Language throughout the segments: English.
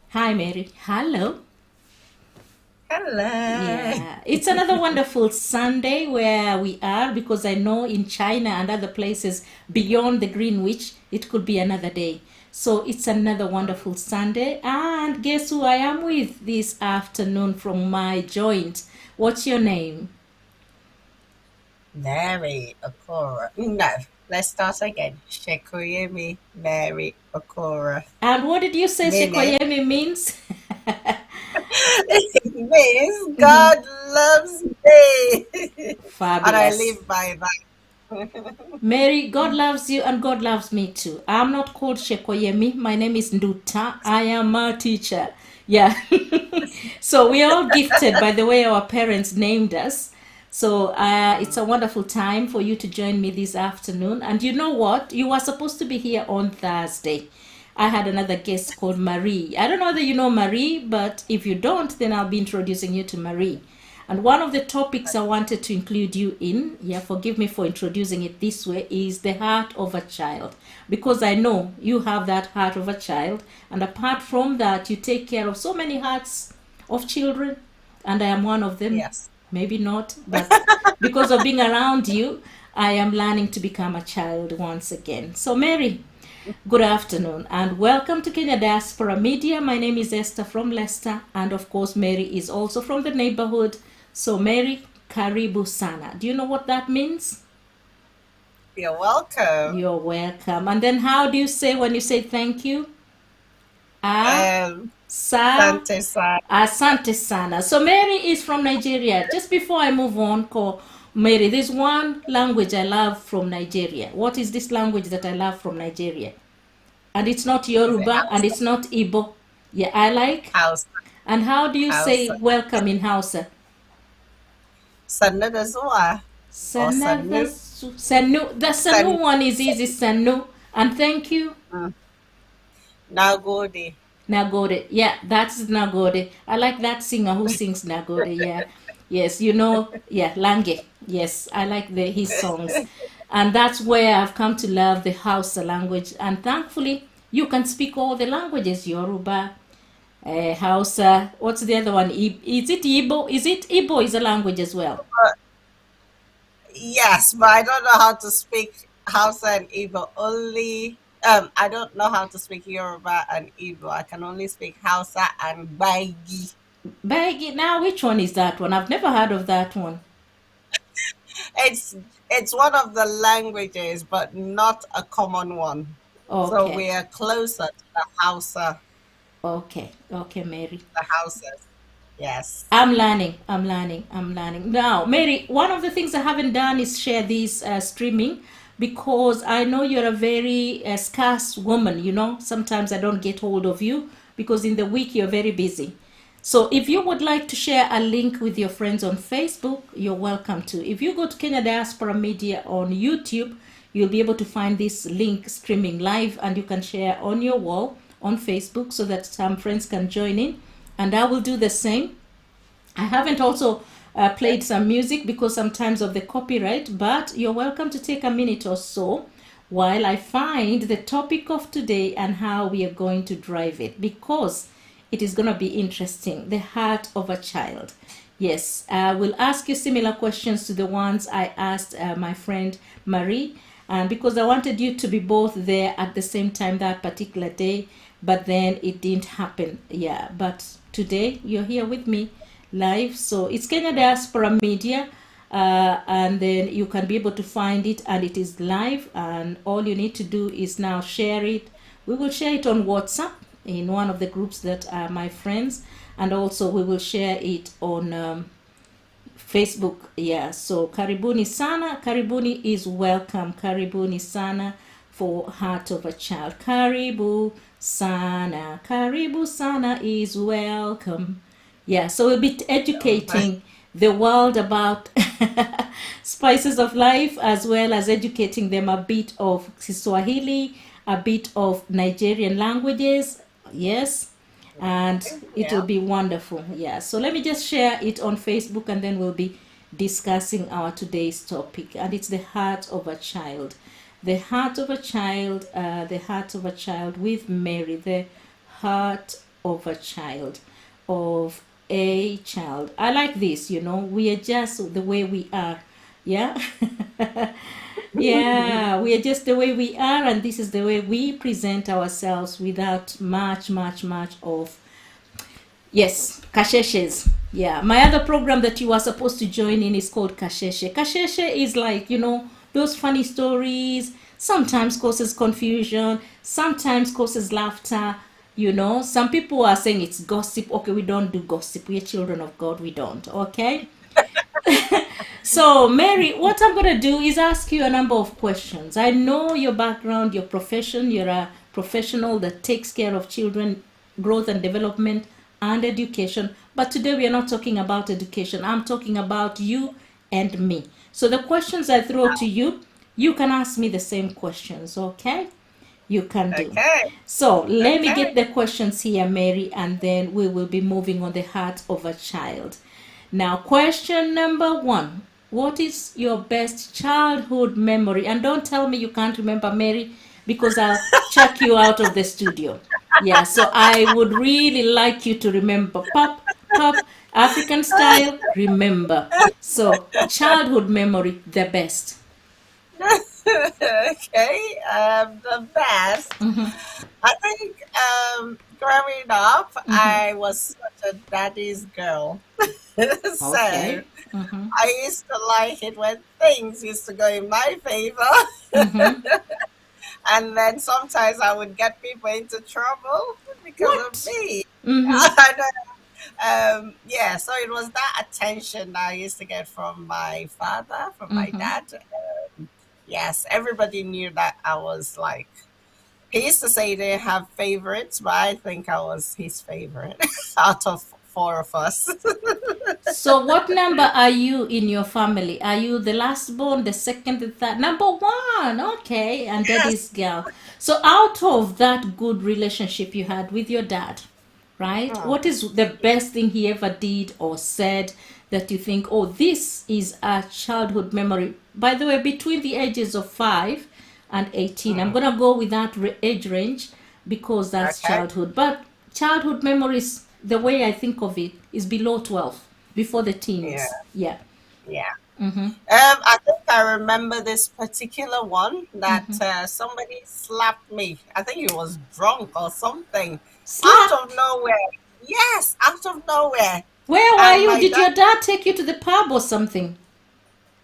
Hi, Mary. Hello. Hello. Yeah, it's another wonderful Sunday where we are because I know in China and other places beyond the Greenwich, it could be another day. So it's another wonderful Sunday. And guess who I am with this afternoon from my joint? What's your name? Mary Okora. No, let's start again. Shekuyemi Mary Okora. And what did you say Meaning, Shekoyemi means? it means God loves me. And I Fabulous. live by that. Mary, God loves you and God loves me too. I'm not called Shekoyemi. My name is Nduta. I am a teacher. Yeah. So we are all gifted by the way our parents named us. So it's a wonderful time for you to join me this afternoon. And you know what? You were supposed to be here on Thursday. I had another guest called Marie. I don't know whether you know Marie, but if you don't, then I'll be introducing you to Marie. And one of the topics I wanted to include you in, yeah, forgive me for introducing it this way, is the heart of a child. Because I know you have that heart of a child. And apart from that, you take care of so many hearts of children. And I am one of them. Yes. Maybe not, but because of being around you, I am learning to become a child once again. So, Mary, good afternoon and welcome to Kenya Diaspora Media. My name is Esther from Leicester, and of course, Mary is also from the neighborhood. So, Mary, karibu sana. Do you know what that means? You're welcome. You're welcome. And then, how do you say when you say thank you? Ah, Um, sa, Sante Sa. asante sana. So, Mary is from Nigeria. Just before I move on, call Mary, there's one language I love from Nigeria. What is this language that I love from Nigeria? And it's not Is it Yoruba and Hausa? it's not Igbo. Yeah, I like. Hausa. And how do you say Hausa. welcome in Hausa? Sannu da zuwa. Or Sanada Sannu. Sanu. The San, Sanu one is easy, Sanu. And thank you, mm, Nagode. Nagode. Yeah, that's Nagode. I like that singer who sings Nagode. Yeah. Yes, yeah, Lange. Yes, I like his songs. And that's where I've come to love the Hausa language. And thankfully, you can speak all the languages Yoruba, Hausa. What's the other one? Is it Igbo? Is it Igbo is a language as well? Yes, but I don't know how to speak Hausa and Igbo. Only I don't know how to speak Yoruba and Igbo. I can only speak Hausa and Baigi. Begi. Now, which one is that one? I've never heard of that one. It's it's one of the languages, but not a common one. So Okay, we are closer to the Hausa, okay, Mary. the Hausas. Yes. I'm learning. I'm learning. I'm learning. Now, Mary, one of the things I haven't done is share this streaming because I know you're a very scarce woman. Sometimes I don't get hold of you because in the week you're very busy. So if you would like to share a link with your friends on Facebook, you're welcome to. If you go to Kenya Diaspora Media on YouTube, you'll be able to find this link streaming live and you can share on your wall on Facebook so that some friends can join in. And I will do the same. I haven't also played some music because sometimes of the copyright, but you're welcome to take a minute or so while I find the topic of today and how we are going to drive it because it is going to be interesting. The heart of a child. Yes, I will ask you similar questions to the ones I asked my friend Marie, and because I wanted you to be both there at the same time that particular day, but then it didn't happen. Yeah, but today you're here with me live. So it's Kenya Diaspora Media, and then you can be able to find it, and it is live. And all you need to do is now share it. We will share it on WhatsApp in one of the groups that are my friends, and also we will share it on Facebook. Yeah, so karibuni sana. Karibuni is welcome. Karibuni sana for heart of a child. Karibu sana. Karibu sana is welcome. Yeah, so we'll be educating the world about spices of life as well as educating them a bit of Kiswahili, a bit of Nigerian languages. Yes, and it will Yeah. be wonderful. Yeah, so let me just share it on Facebook and then we'll be discussing our today's topic, and it's the heart of a child. The heart of a child, the heart of a child with Mary, the heart of a child, of a child. I like this, we are just the way we are. Yeah. Yeah, we are just the way we are, and this is the way we present ourselves without much of, yes, kasheshes. Yeah, my other program that you are supposed to join in is called kasheshe. Kasheshe is like, those funny stories, sometimes causes confusion, sometimes causes laughter. Some people are saying it's gossip. Okay, we don't do gossip. We are children of God. We don't. Okay. So, Mary, what I'm going to do is ask you a number of questions. I know your background, your profession. You're a professional that takes care of children, growth and development, and education. But today we are not talking about education. I'm talking about you and me. So, the questions I throw to you, you can ask me the same questions, okay? You can do. Okay. So, let me Okay. get the questions here, Mary, and then we will be moving on the heart of a child. Now, question number one. What is your best childhood memory? And don't tell me you can't remember, Mary, because I'll chuck you out of the studio. Yeah, so I would really like you to remember. Pop, pop, African style, remember. So, childhood memory, the best. Okay. The best. I think growing up, I was such a daddy's girl. So Okay. Mm-hmm. I used to like it when things used to go in my favor. Mm-hmm. And then sometimes I would get people into trouble because of What? me. Mm-hmm. I yeah, so it was that attention that I used to get from my father, from my Mm-hmm. dad. Yes, everybody knew that I was like, he used to say he didn't have favorites, but I think I was his favorite out of four of us. So, what number are you in your family? Are you the last born, the second, the third? Number one. Okay. And Yes. daddy's girl. So, out of that good relationship you had with your dad, right? Mm. What is the best thing he ever did or said that you think, oh, this is a childhood memory? By the way, between the ages of 5 and 18, I'm Mm. going to go with that age range because that's Okay. childhood. But childhood memories, the way I think of it, is below 12, before the Yeah. teens. Yeah. Yeah. Mm-hmm. I think I remember this particular one that somebody slapped me. I think he was drunk or something out Slap. of nowhere. Yes, out of nowhere. Where were And you? my Did dad, your dad take you to the pub or something?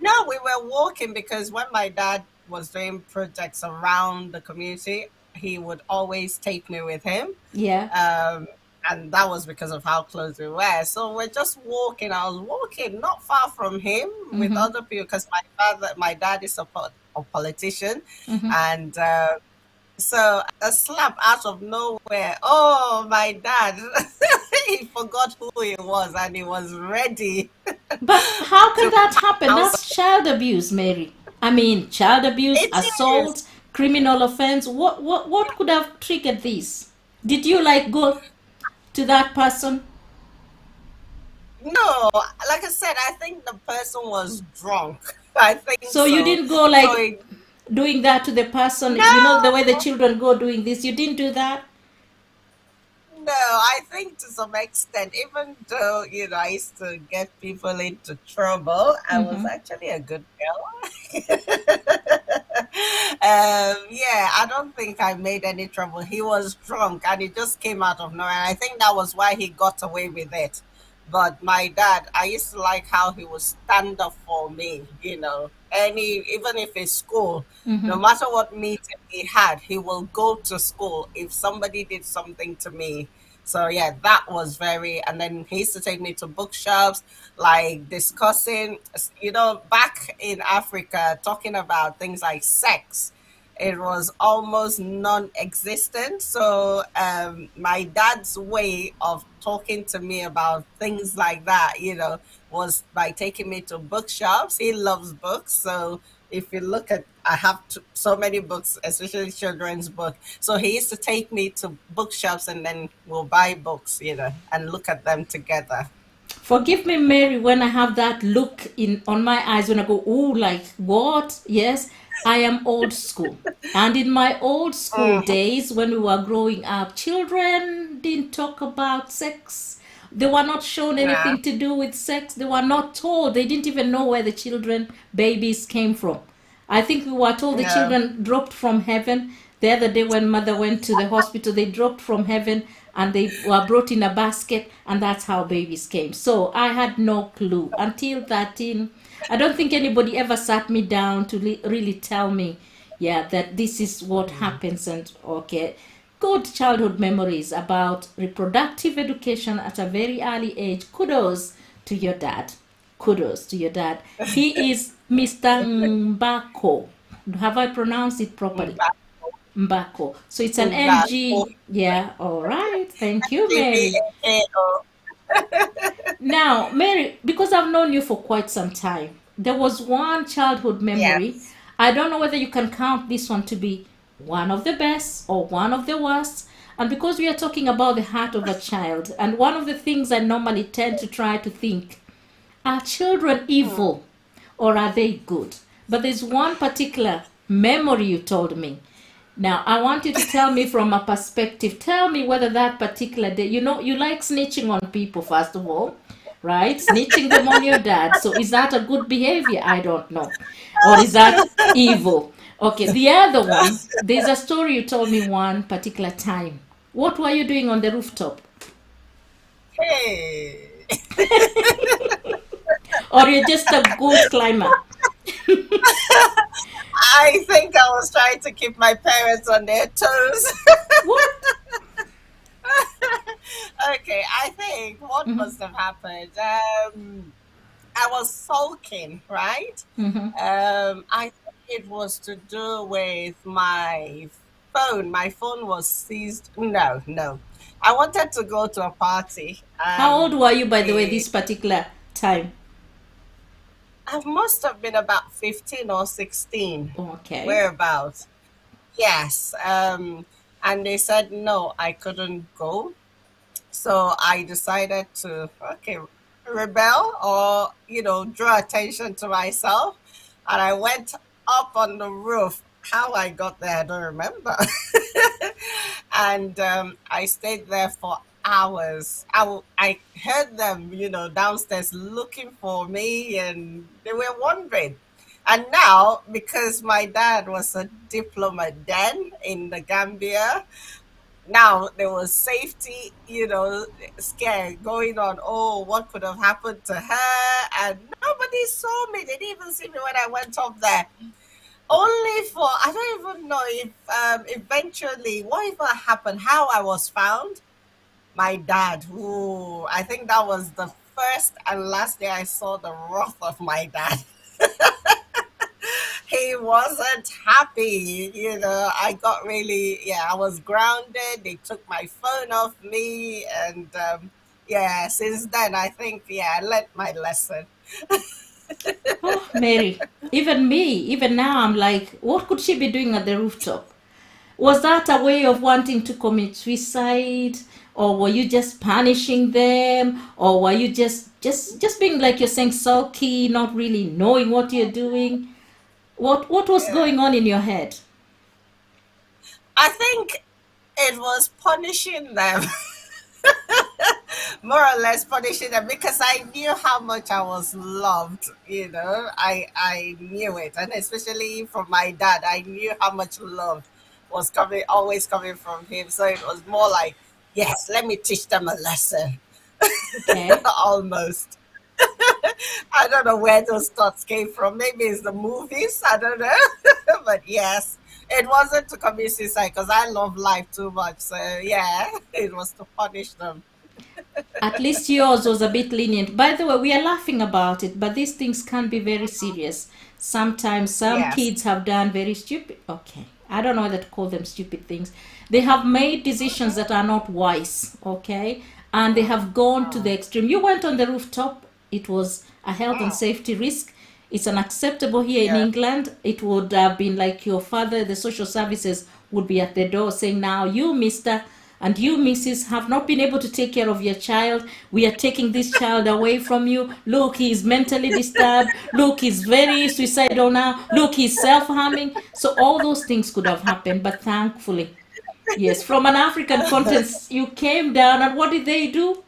no, we were walking because when my dad was doing projects around the community, he would always take me with him. Yeah. Um, and that was because of how close we were. So we're just walking. I was walking not far from him with Mm-hmm. other people because my dad is a politician, Mm-hmm. and so a slap out of nowhere. Oh, my dad! He forgot who he was, and he was ready But how can to that happen? pounce. That's child abuse, Mary. I mean, child abuse, It is. assault, criminal offense. What could have triggered this? Did you like go to that person? No, like I said, I think the person was drunk. I think So you so. didn't go So like doing that to the person, the way the no, children go doing this. You didn't do that? no, I think to some extent, even though, I used to get people into trouble, I was Mm-hmm. actually a good girl. Yeah, I don't think I made any trouble. He was drunk and it just came out of nowhere. And I think that was why he got away with it. But my dad, I used to like how he would stand up for me, even if it's school, no Mm-hmm. matter what meeting he had, he will go to school if somebody did something to me. So yeah, that was very, and then he used to take me to bookshops, like discussing, back in Africa, talking about things like sex. It was almost non-existent. So my dad's way of talking to me about things like that, was by taking me to bookshops. He loves books, so if you look at, I have so many books, especially children's book. So he used to take me to bookshops and then we'll buy books, and look at them together. Forgive me, Mary, when I have that look in on my eyes when I go, oh, like what? Yes, I am old school. And in my old school Mm, days, when we were growing up, children didn't talk about sex. They were not shown yeah, anything to do with sex. They were not told. They didn't even know where the children, babies came from. I think we were told the yeah. children dropped from heaven. The other day, when mother went to the hospital, they dropped from heaven and they were brought in a basket, and that's how babies came. So I had no clue until 13. I don't think anybody ever sat me down to really tell me, yeah, that this is what Mm. happens. And okay, good childhood memories about reproductive education at a very early age. Kudos to your dad. Kudos to your dad. He is Mr. Mbako. Have I pronounced it properly? Back, Mbako. So it's an back, NG. Yeah, all right. Thank you, Mary. GBAKO. Now, Mary, because I've known you for quite some time, there was one childhood memory. Yes. I don't know whether you can count this one to be one of the best or one of the worst. And because we are talking about the heart of a child, and one of the things I normally tend to try to think, are children Mm. evil or are they good? But there's one particular memory you told me. Now, I want you to tell me from a perspective. Tell me whether that particular day, you know, you like snitching on people, first of all, right? Snitching them on your dad. So, is that a good behavior? I don't know. Or is that evil? Okay, the other one, there's a story you told me one particular time. What were you doing on the rooftop? Hey. Or you're just a good climber? I think I was trying to keep my parents on their toes. What? Okay, I think what must have happened. I was sulking, right? Mm-hmm. I think it was to do with my phone. My phone was seized. No, no. I wanted to go to a party, How old and were you, by the way, the this particular time? I must have been about 15 or 16, Okay. whereabouts. Yes. And they said no, I couldn't go. So I decided to, okay, rebel or, draw attention to myself. And I went up on the roof. How I got there, I don't remember. And I stayed there for hours. I heard them, downstairs looking for me, and they were wondering. And now, because my dad was a diplomat then in the Gambia, now there was safety, scare going on. Oh, what could have happened to her? And nobody saw me. They didn't even see me when I went up there. Only for, I don't even know if eventually whatever happened, how I was found. My dad, who I think that was the first and last day I saw the wrath of my dad. He wasn't happy. I got really, yeah, I was grounded. They took my phone off me. And yeah, since then, I think, yeah, I learned my lesson. Oh, Mary, even me, even now, I'm like, what could she be doing at the rooftop? Was that a way of wanting to commit suicide, or were you just punishing them, or were you just being like you're saying sulky, not really knowing what you're doing? What was Yeah. going on in your head? I think it was punishing them, more or less punishing them, because I knew how much I was loved. I knew it, and especially from my dad, I knew how much love was coming, always coming from him. So it was more like, yes, let me teach them a lesson, Okay. almost. I don't know where those thoughts came from. Maybe it's the movies. I don't know. But yes, it wasn't to commit suicide because I love life too much. So yeah, it was to punish them. At least yours was a bit lenient. By the way, we are laughing about it, but these things can be very serious. Sometimes some Yes. kids have done very stupid, okay, I don't know whether to call them stupid things. They have made decisions that are not wise, okay? And they have gone to the Mm, extreme. You went on the rooftop, it was a health and mm, safety risk. It's unacceptable here in yeah. England. It would have been like your father, the social services would be at the door saying, now, you, mister, and you, Mrs., have not been able to take care of your child. We are taking this child away from you. Look, he is mentally disturbed. Look, he's very suicidal now. Look, he's self-harming. So all those things could have happened, but thankfully, yes, from an African context, you came down, and what did they do?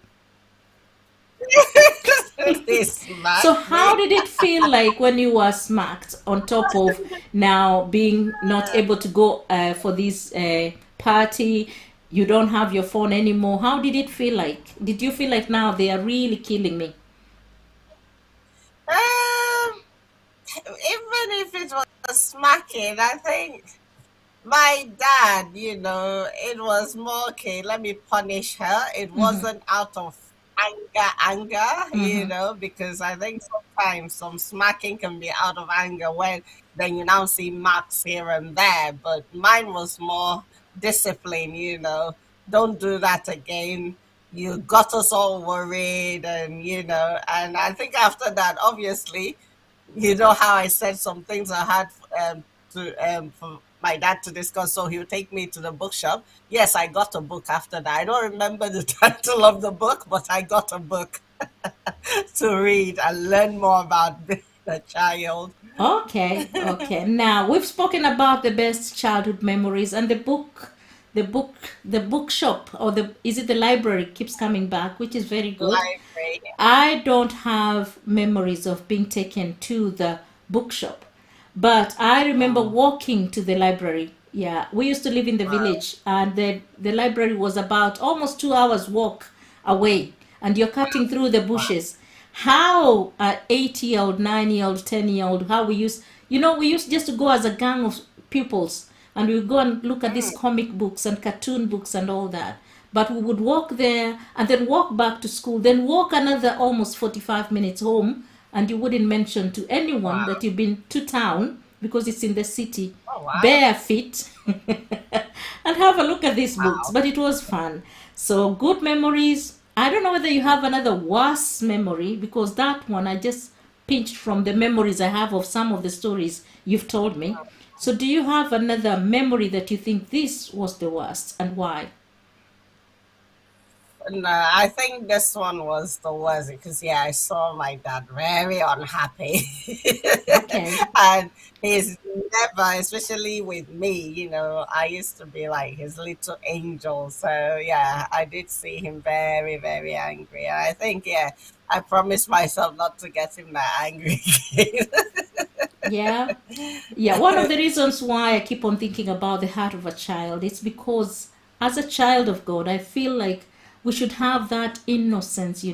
They So smacked how me. did it feel like when you were smacked on top of now being not able to go for this party? You don't have your phone anymore. How did it feel like? Did you feel like now they are really killing me? Um, Even if it was smacking, I think my dad, it was more okay, let me punish her. It wasn't out of anger, because I think sometimes some smacking can be out of anger when then you now see marks here and there. But mine was more discipline, don't do that again. You got us all worried, and I think after that, obviously, how I said some things I had for my dad to discuss. So he'll take me to the bookshop. Yes, I got a book after that. I don't remember the title of the book, but I got a book to read and learn more about being a child. Okay, okay. Now we've spoken about the best childhood memories, and the bookshop, or the is it the library keeps coming back, which is very good. Library. I don't have memories of being taken to the bookshop, but I remember Oh, walking to the library. Yeah, we used to live in the wow. village, and the library was about almost 2 hours walk away, and you're cutting through the bushes. How 8 year old, 9 year old, 10 year old, how we used just to go as a gang of pupils, and we would go and look at these Mm, comic books and cartoon books and all that. But we would walk there and then walk back to school, then walk another almost 45 minutes home, and you wouldn't mention to anyone wow. that you've been to town because it's in the city, Oh, wow. bare feet, and have a look at these books. Wow. But it was fun. So, good memories. I don't know whether you have another worse memory, because that one I just pinched from the memories I have of some of the stories you've told me. So, do you have another memory that you think this was the worst, and why? No, I think this one was the worst because yeah, I saw my dad very unhappy, Okay. and he's never, especially with me. I used to be like his little angel. So yeah, I did see him very, very angry, and I think yeah, I promised myself not to get him that angry again. Yeah. Yeah, one of the reasons why I keep on thinking about the heart of a child is because as a child of God, I feel like we should have that innocence.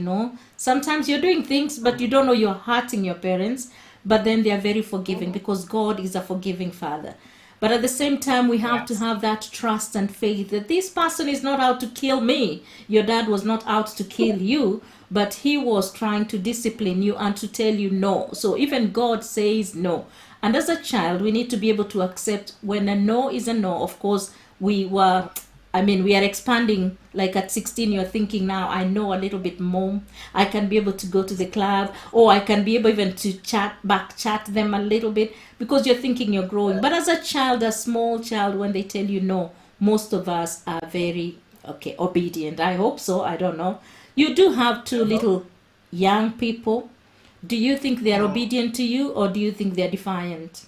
Sometimes you're doing things, but you don't know you're hurting your parents, but then they are very forgiving Mhm. because God is a forgiving Father. But at the same time, we have to Yes. have that trust and faith that this person is not out to kill me. Your dad was not out to kill you, but he was trying to discipline you and to tell you no. So even God says no. And as a child, we need to be able to accept when a no is a no. Of course, we were we are expanding. Like at 16, you're thinking, now I know a little bit more. I can be able to go to the club, or I can be able even to chat them a little bit, because you're thinking you're growing. But as a child, a small child, when they tell you no, most of us are very, okay, obedient. I hope so. I don't know. You do have two little young people. Do you think they are Mhm. obedient to you, or do you think they're defiant?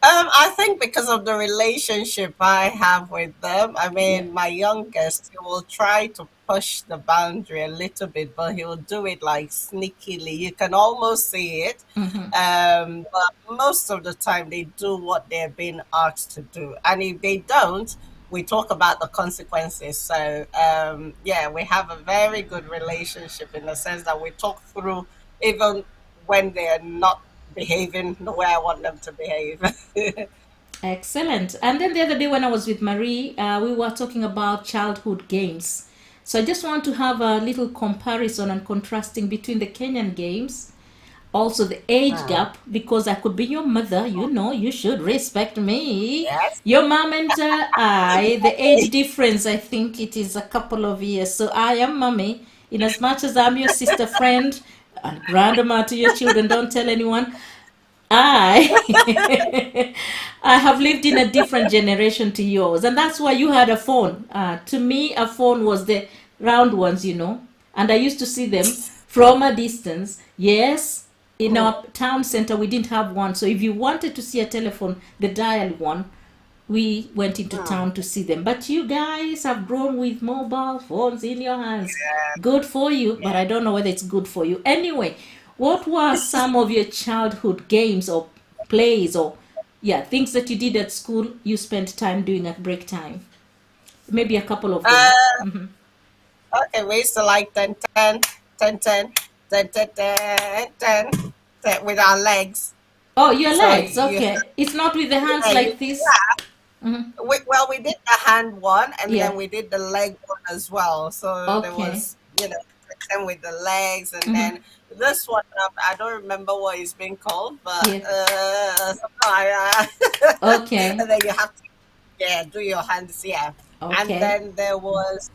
I think because of the relationship I have with them. I Yeah. mean, my youngest, he will try to push the boundary a little bit, but he will do it like sneakily. You can almost see it. But most of the time, they do what they're being asked to do. And if they don't, we talk about the consequences. So, yeah, we have a very good relationship in the sense that we talk through even when they're not behaving the way I want them to behave. Excellent. And then the other day when I was with Marie, we were talking about childhood games. So I just want to have a little comparison and contrasting between the Kenyan games, also the age Hmm. gap, because I could be your mother, you should respect me. Yes. Your mom and I, the age difference, I think it is a couple of years. So I am mommy, in as much as I'm your sister friend and grandma to your children, don't tell anyone. I I have lived in a different generation to yours, and that's why you had a phone. To me, a phone was the round ones, and I used to see them from a distance. Yes, in Mm, our town center, we didn't have one, so if you wanted to see a telephone, the dial one, we went into mm. town to see them. But you guys have grown with mobile phones in your hands. Good for you, but Yeah. I don't know whether it's good for you. Anyway, what were some of your childhood games or plays or, yeah, things that you did at school you spent time doing at break time? Maybe a couple of them. Uh, okay, we used to like 10, 10, 10, 10, 10, 10, 10, 10, 10 with our legs. Oh, your So legs. you, Okay. It's not with the hands yeah, like this. Hmm. well, we did the hand one and Yeah. then we did the leg one as well. So there Okay. was, 10 with the legs, and Hmm. then this one, I don't remember what it's been called, but Yeah. and Okay. then you have to, yeah, do your hands, yeah. And Okay. then there was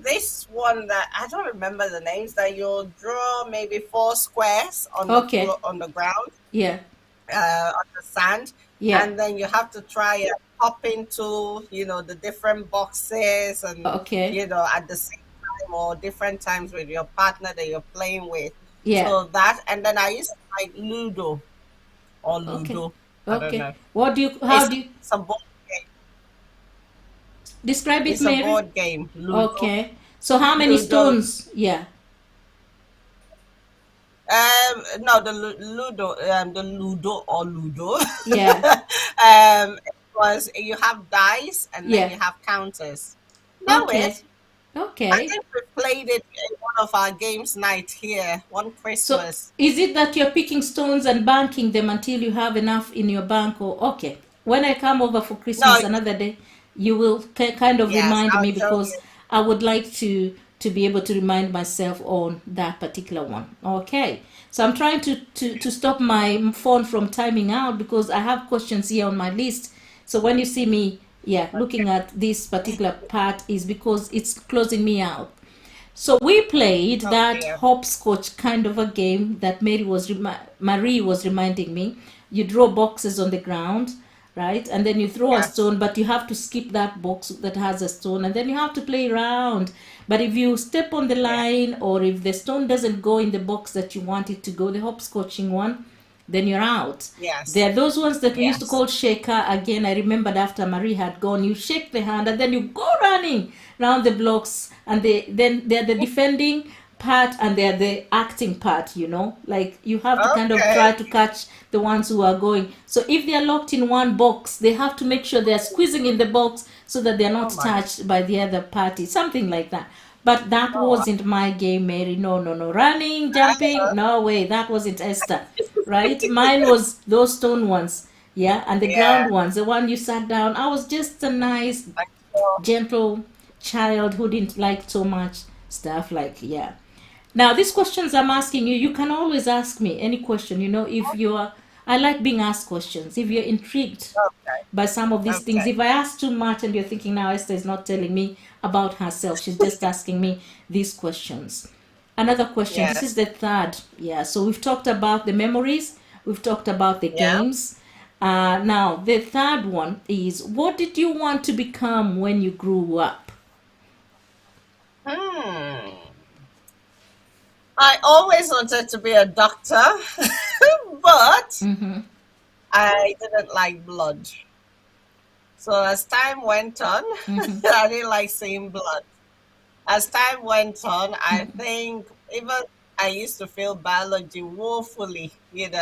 this one that I don't remember the names, that you'll draw maybe four squares on the Okay. floor, on the ground, Yeah. on the sand, Yeah. and then you have to try and hop into, the different boxes, and Okay. at the same time or different times with your partner that you're playing with. Yeah. So that, and then I used to like Ludo or Okay. Ludo. I don't Okay. know. What do you, how It's do you it's a board game. describe it, It's a Mary? board game. Ludo. Okay. So how many Ludo. stones? Yeah. No, the Ludo or Ludo. Yeah. It was, you have dice and then Yeah. you have counters. Know Okay. it? I Okay. think we played it in one of our games night here one So Christmas. is it that you're picking stones and banking them until you have enough in your bank? Or okay, when I come over for No, Christmas another day, you will kind of yes, remind I'll me show because you. I would like to be able to remind myself on that particular one. Okay, so I'm trying to stop my phone from timing out because I have questions here on my list. So when you see me, yeah, looking at this particular part is because it's closing me out. So we played Oh that dear. hopscotch kind of a game that Marie was reminding me. You draw boxes on the ground, right? And then you throw a Yes, stone, but you have to skip that box that has a stone, and then you have to play around. But if you step on the yeah, line, or if the stone doesn't go in the box that you want it to go, the hopscotching one, then you're out. yes, There are those ones that we used to yes. call shaker. Again, I remembered after Marie had gone, you shake the hand and then you go running around the blocks, and then they're the defending part and they're the acting part, like you have to kind of try Okay. to catch the ones who are going. So if they're locked in one box, they have to make sure they're squeezing in the box so that they're not Oh my. touched by the other party, something like that. But that Oh, wow. wasn't my game, Mary. No, no, no. Running, jumping, no way. That wasn't Esther, right? Mine was those stone ones, yeah, and the Yeah. ground ones, the one you sat down. I was just a nice, I know. gentle child who didn't like so much stuff, like, yeah. Now, these questions I'm asking you, you can always ask me any question, if you're, I like being asked questions. If you're intrigued Okay. by some of these things, Okay. if I ask too much and you're thinking, now Esther is not telling me about herself, she's just asking me these questions. Another question, this is Yes. the third. Yeah, so we've talked about the memories, we've talked about the Yeah. games. Now, the third one is, what did you want to become when you grew up? Hmm. I always wanted to be a doctor, but Mm-hmm. I didn't like blood. So as time went on, Mm-hmm. I didn't like seeing blood. As time went on, I think even I used to fail biology woefully, in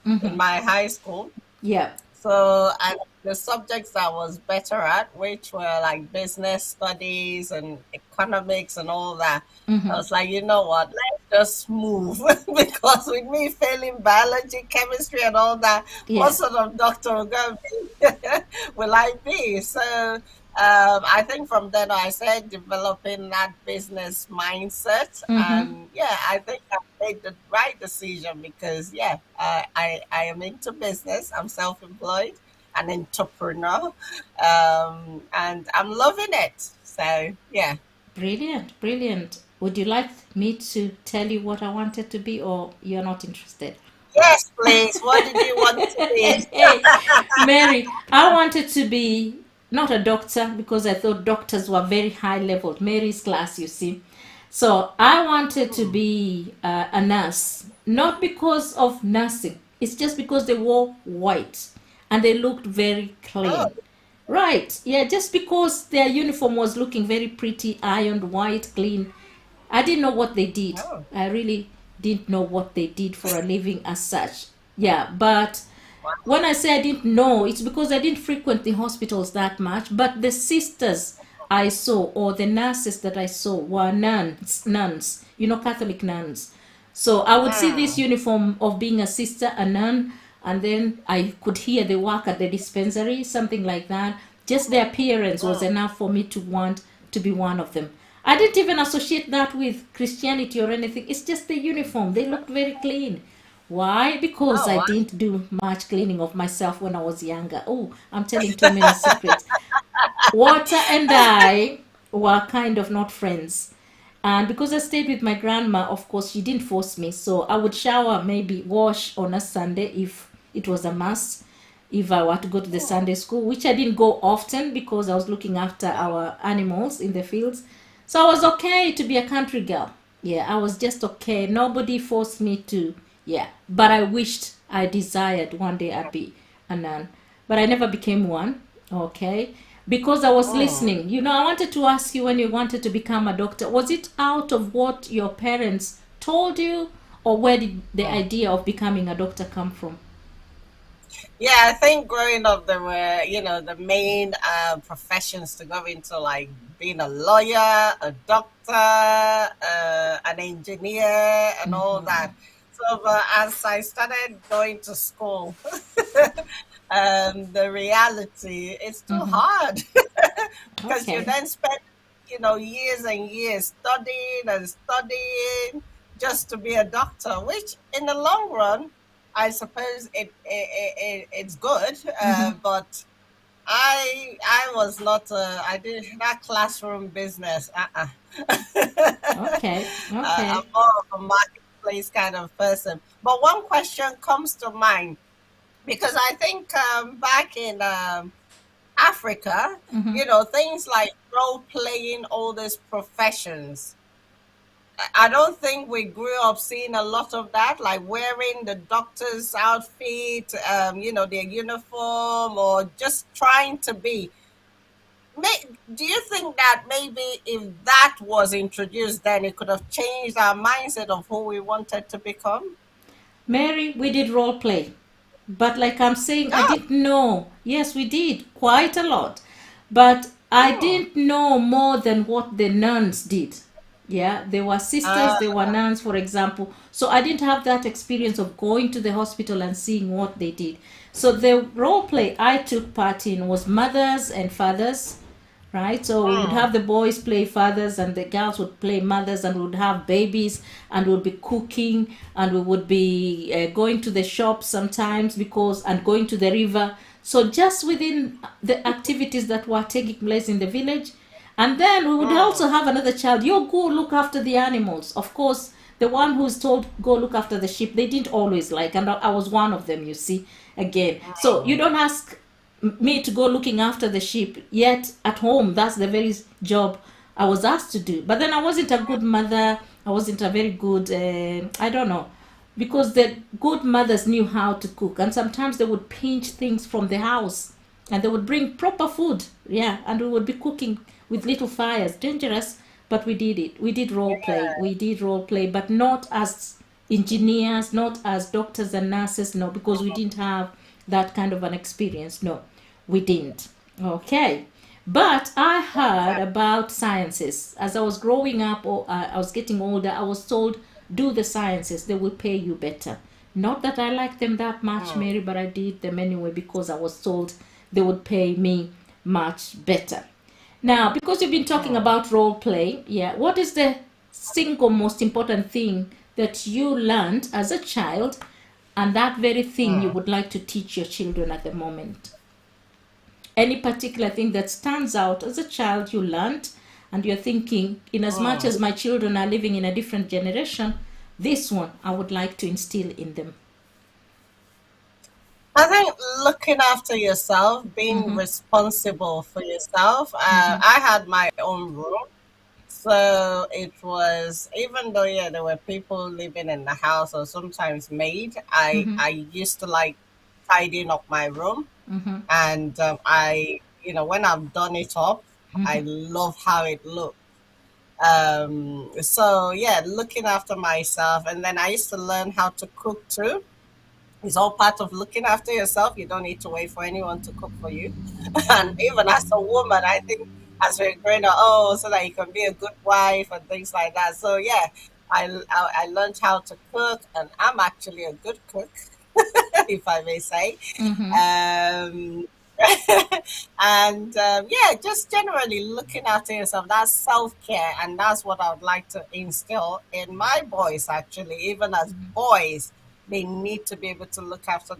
Mm-hmm. my high school. Yeah. So, and the subjects I was better at, which were like business studies and economics and all that, I Mm-hmm. was like, you know what, let's just move. Because with me failing biology, chemistry, and all that, what Yeah. sort of doctor will I be? So, I think from then on, I started developing that business mindset, Mm-hmm. and yeah, I think I made the right decision because yeah, I am into business. I'm self-employed, an entrepreneur, and I'm loving it. So yeah, Brilliant, brilliant. Would you like me to tell you what I wanted to be, or you're not interested? Yes, please. What did you want to be? Hey, Mary, I wanted to be not a doctor because I thought doctors were very high level. Mary's class, you see. So I wanted to be a nurse, not because of nursing. It's just because they wore white and they looked very Oh, clean. Right, yeah, just because their uniform was looking very pretty, ironed, white, clean. I didn't know what they did. oh, I really didn't know what they did for a living as such. Yeah, but wow. when I say I didn't know, it's because I didn't frequent the hospitals that much. But the sisters I saw, or the nurses that I saw, were nuns, Catholic nuns. So I would see this Mm. uniform of being a sister, a nun, and then I could hear the work at the dispensary, something like that. Just the appearance was Mm. enough for me to want to be one of them. I didn't even associate that with Christianity or anything. It's just the uniform. They looked very clean. Why? Because Oh, I wow. didn't do much cleaning of myself when I was younger. Oh, I'm telling too many secrets. Water and I were kind of not friends. And because I stayed with my grandma, of course, she didn't force me. So I would shower, maybe wash on a Sunday if it was a must, if I were to go to the Mm. Sunday school, which I didn't go often because I was looking after our animals in the fields. So I was okay to be a country girl. Yeah, I was just okay. Nobody forced me to, yeah. But I wished, I desired one day I'd be a nun. But I never became one, okay? Because I was Mm. listening. I wanted to ask you when you wanted to become a doctor, was it out of what your parents told you, or where did the Mm. idea of becoming a doctor come from? Yeah, I think growing up, there were, the main professions to go into, like being a lawyer, a doctor, an engineer, and all that. So, but as I started going to school, the reality is too Mm-hmm. hard because you Okay. then spend, years and years studying and studying just to be a doctor, which in the long run, I suppose it's good, Mm-hmm. but I was not. I did that classroom business. Okay. I'm Okay. more of a marketplace kind of person. But one question comes to mind because I think back in Africa, Mm-hmm. things like role playing, all these professions. I don't think we grew up seeing a lot of that, like wearing the doctor's outfit, their uniform, or just trying to be. Do you think that maybe if that was introduced, then it could have changed our mindset of who we wanted to become? Mary, we did role play. But like I'm saying, I Oh, didn't know. Yes, we did quite a lot. But I hmm. didn't know more than what the nuns did. Yeah, they were sisters, uh, they were nuns, for example. So I didn't have that experience of going to the hospital and seeing what they did. So the role play I took part in was mothers and fathers, right? So we would hmm. have the boys play fathers and the girls would play mothers, and we would have babies and we would be cooking, and we would be going to the shop sometimes because and going to the river. So just within the activities that were taking place in the village. And then we would Hmm. also have another child, you go look after the animals. Of course, the one who's told go look after the sheep, they didn't always like, and I was one of them, you see, again. So you Hmm. don't ask me to go looking after the sheep, yet at home that's the very job I was asked to do. But then I wasn't a good mother, I wasn't a very good I don't know, because the good mothers knew how to cook, and sometimes they would pinch things from the house and they would bring proper food, yeah, and we would be cooking with little fires, dangerous, but we did it. We did role play, but not as engineers, not as doctors and nurses, no, because we didn't have that kind of an experience, no, we didn't. Okay. But I heard about sciences as I was growing up, or I was getting older. I was told, do the sciences, they will pay you better. Not that I liked them that much, Hmm. Mary, but I did them anyway because I was told they would pay me much better. Now, because you've been talking Hmm. about role play, yeah, what is the single most important thing that you learned as a child, and that very thing you Hmm. would like to teach your children at the moment? Any particular thing that stands out as a child you learned, and you're thinking, in as much Hmm. as my children are living in a different generation, this one I would like to instill in them. I think looking after yourself, being Mm-hmm. responsible for yourself. Mm-hmm. I had my own room. So it was, even though, yeah, there were people living in the house or sometimes maid, Mm-hmm. I used to like tidying up my room. Mm-hmm. And when I've done it up, Mm-hmm. I love how it looks. So yeah, looking after myself. And then I used to learn how to cook too. It's all part of looking after yourself. You don't need to wait for anyone to cook for you. And even as a woman, I think as we're growing up, oh, so that you can be a good wife and things like that. So yeah, I learned how to cook, and I'm actually a good cook, if I may say. Mm-hmm. Um, and yeah, just generally looking after yourself. That's self care, and that's what I would like to instill in my boys. Actually, even as boys, they need to be able to look after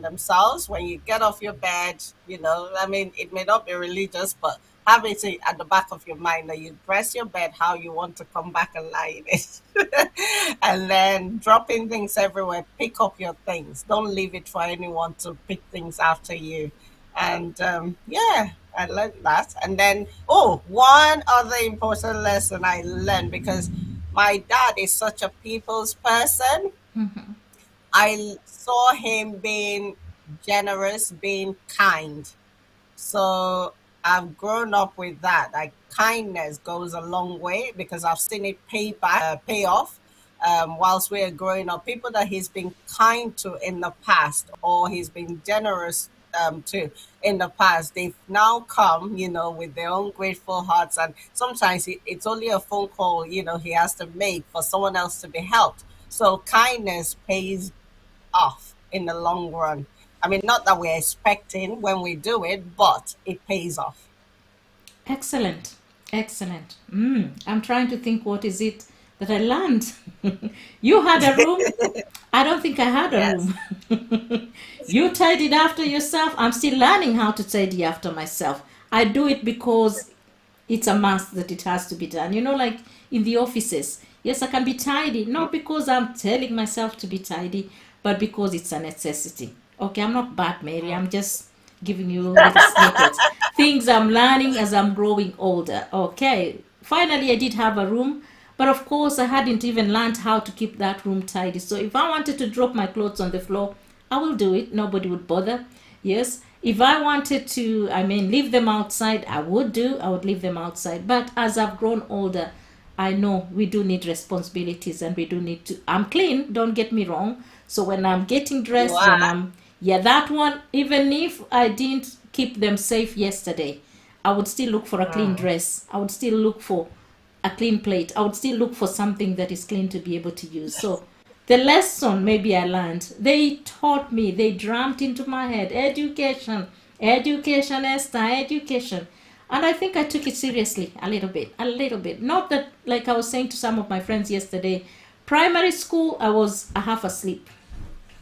themselves. When you get off your bed, I mean, it may not be religious, but have it at the back of your mind that you dress your bed how you want to come back and lie in it. And then dropping things everywhere, pick up your things. Don't leave it for anyone to pick things after you. And yeah, I learned that. And then, oh, one other important lesson I learned, because my dad is such a people's person. I saw him being generous, being kind. So I've grown up with that. Like, kindness goes a long way, because I've seen it pay off. Whilst we're growing up, people that he's been kind to in the past, or he's been generous to in the past, they've now come, with their own grateful hearts. And sometimes it's only a phone call, he has to make for someone else to be helped. So kindness pays off in the long run. I mean, not that we're expecting when we do it, but it pays off. Excellent. Excellent. I'm trying to think what is it that I learned. You had a room. I don't think I had a Yes. room. You tidied after yourself. I'm still learning how to tidy after myself. I do it because it's a must that it has to be done. Like in the offices. Yes, I can be tidy, not because I'm telling myself to be tidy, but because it's a necessity. Okay, I'm not bad, Mary. I'm just giving you little snippets. Things I'm learning as I'm growing older. Okay, finally, I did have a room, but of course, I hadn't even learned how to keep that room tidy. So if I wanted to drop my clothes on the floor, I will do it. Nobody would bother. Yes. If I wanted to, leave them outside, I would do. I would leave them outside. But as I've grown older, I know we do need responsibilities and we do need to. I'm clean, don't get me wrong. So when I'm getting You dressed, are. yeah, that one, even if I didn't keep them safe yesterday, I would still look for a clean Mm. dress. I would still look for a clean plate. I would still look for something that is clean to be able to use. So the lesson maybe I learned, they taught me, they drummed into my head, education, education, Esther, education. And I think I took it seriously a little bit, a little bit. Not that, like I was saying to some of my friends yesterday, primary school, I was a half asleep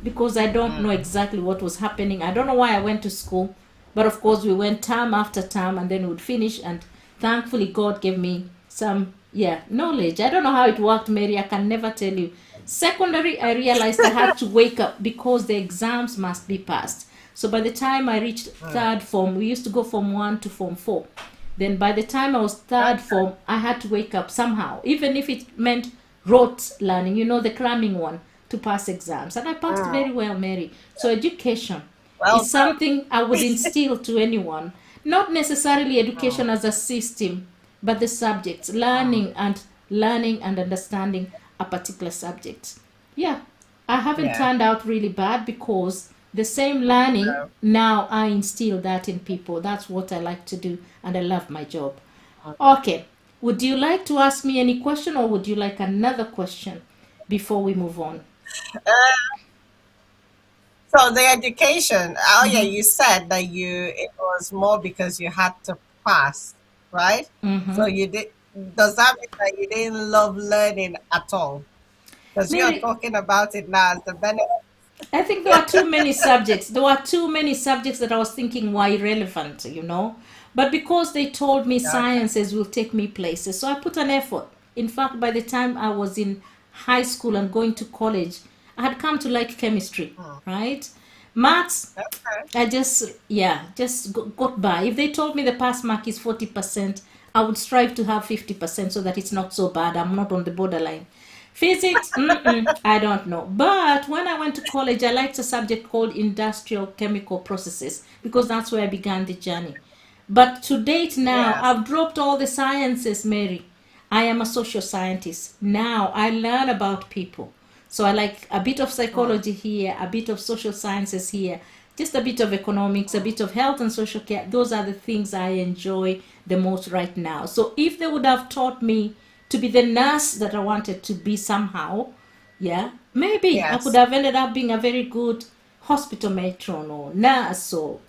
because I don't know Mm. exactly what was happening. I don't know why I went to school, but of course we went term after term and then we'd finish. And thankfully, God gave me some, yeah, knowledge. I don't know how it worked, Mary. I can never tell you. Secondary, I realized I had to wake up because the exams must be passed. So by the time I reached Mm. third form, we used to go from 1 to form 4. Then by the time I was third Okay. form, I had to wake up somehow, even if it meant rote learning, the cramming one to pass exams. And I passed Mm. very well, Mary. So education Well is done. something I would instill to anyone. Not necessarily Mm. education as a system, but the subjects, Mm. learning and understanding a particular subject. Yeah, I haven't Yeah. turned out really bad because the same learning No. now I instill that in people. That's what I like to do, and I love my job. Mm. Okay, would you like to ask me any question, or would you like another question before we move on? So the education, oh yeah, Mm-hmm. you said that it was more because you had to pass, right? Mm-hmm. So you did. Does that mean that you didn't love learning at all? Because you're Mary, talking about it now as the benefit. I think there were too many subjects. There were too many subjects that I was thinking were irrelevant. But because they told me Okay. sciences will take me places, so I put an effort. In fact, by the time I was in high school and going to college, I had come to like chemistry, Mm. right? Maths, Okay. I just, yeah, just got by. If they told me the pass mark is 40%, I would strive to have 50% so that it's not so bad. I'm not on the borderline. Physics, I don't know. But when I went to college, I liked a subject called industrial chemical processes because that's where I began the journey. But to date now, Yes. I've dropped all the sciences, Mary. I am a social scientist. Now I learn about people. So I like a bit of Mm, psychology here, a bit of social sciences here, just a bit of economics, a mm. bit of health and social care. Those are the things I enjoy the most right now. So if they would have taught me to be the nurse that I wanted to be somehow, yeah, maybe I could Yes. have ended up being a very good hospital matron or nurse or